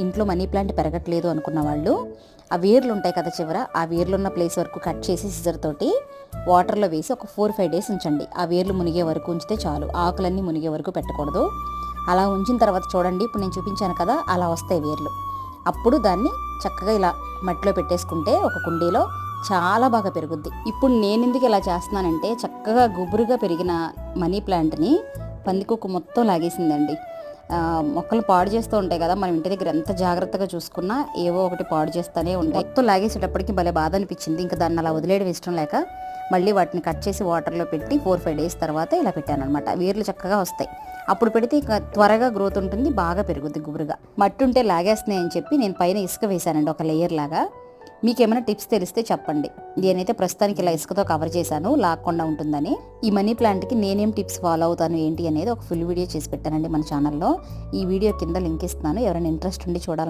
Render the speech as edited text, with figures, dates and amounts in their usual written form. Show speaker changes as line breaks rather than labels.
ఇంట్లో money plant పెరగట్లేదు అనుకున్న వాళ్ళు ఆ వేర్లు ఉంటాయి కదా చివర, ఆ వేర్లు ఉన్న ప్లేస్ వరకు కట్ చేసి సిజర్ తోటి వాటర్లో వేసి ఒక 4-5 డేస్ ఉంచండి. ఆ వేర్లు మునిగే వరకు ఉంచితే చాలు, ఆకులన్నీ మునిగే వరకు పెట్టకూడదు. అలా ఉంచిన తర్వాత చూడండి, ఇప్పుడు నేను చూపించాను కదా అలా వస్తాయి వేర్లు. అప్పుడు దాన్ని చక్కగా ఇలా మట్టిలో పెట్టేసుకుంటే ఒక కుండీలో చాలా బాగా పెరుగుద్ది. ఇప్పుడు నేను ఎందుకు ఇలా చేస్తున్నానంటే, చక్కగా గుబురుగా పెరిగిన మనీ ప్లాంట్ని పందికొక్కు మొత్తం లాగేసిందండి. మొక్కలు పాడు చేస్తూ ఉంటాయి కదా, మనం ఇంటి దగ్గర ఎంత జాగ్రత్తగా చూసుకున్నా ఏవో ఒకటి పాడు చేస్తూనే ఉంటాయి. మొత్తం లాగేసేటప్పటికి భలే బాధ అనిపించింది. ఇంకా దాన్ని అలా వదిలేయడం ఇష్టం లేక మళ్ళీ వాటిని కట్ చేసి వాటర్లో పెట్టి 4-5 డేస్ తర్వాత ఇలా పెట్టాను అనమాట. వేర్లు చక్కగా వస్తాయి. అప్పుడు పెడితే ఇక త్వరగా గ్రోత్ ఉంటుంది, బాగా పెరుగుద్ది గుబురుగా. మట్టి ఉంటే లాగేస్తున్నాయి అని చెప్పి నేను పైన ఇసుక వేశానండి, ఒక లేయర్ లాగా. మీకేమైనా టిప్స్ తెలిస్తే చెప్పండి. నేనైతే ప్రస్తుతానికి ఇలా ఇసుకతో కవర్ చేశాను, లాక్కుండా ఉంటుందని. ఈ మనీ ప్లాంట్కి నేనేం టిప్స్ ఫాలో అవుతాను ఏంటి అనేది ఒక ఫుల్ వీడియో చేసి పెట్టానండి మన ఛానల్లో. ఈ వీడియో కింద లింక్ ఇస్తున్నాను, ఎవరైనా ఇంట్రెస్ట్ ఉండి చూడాలి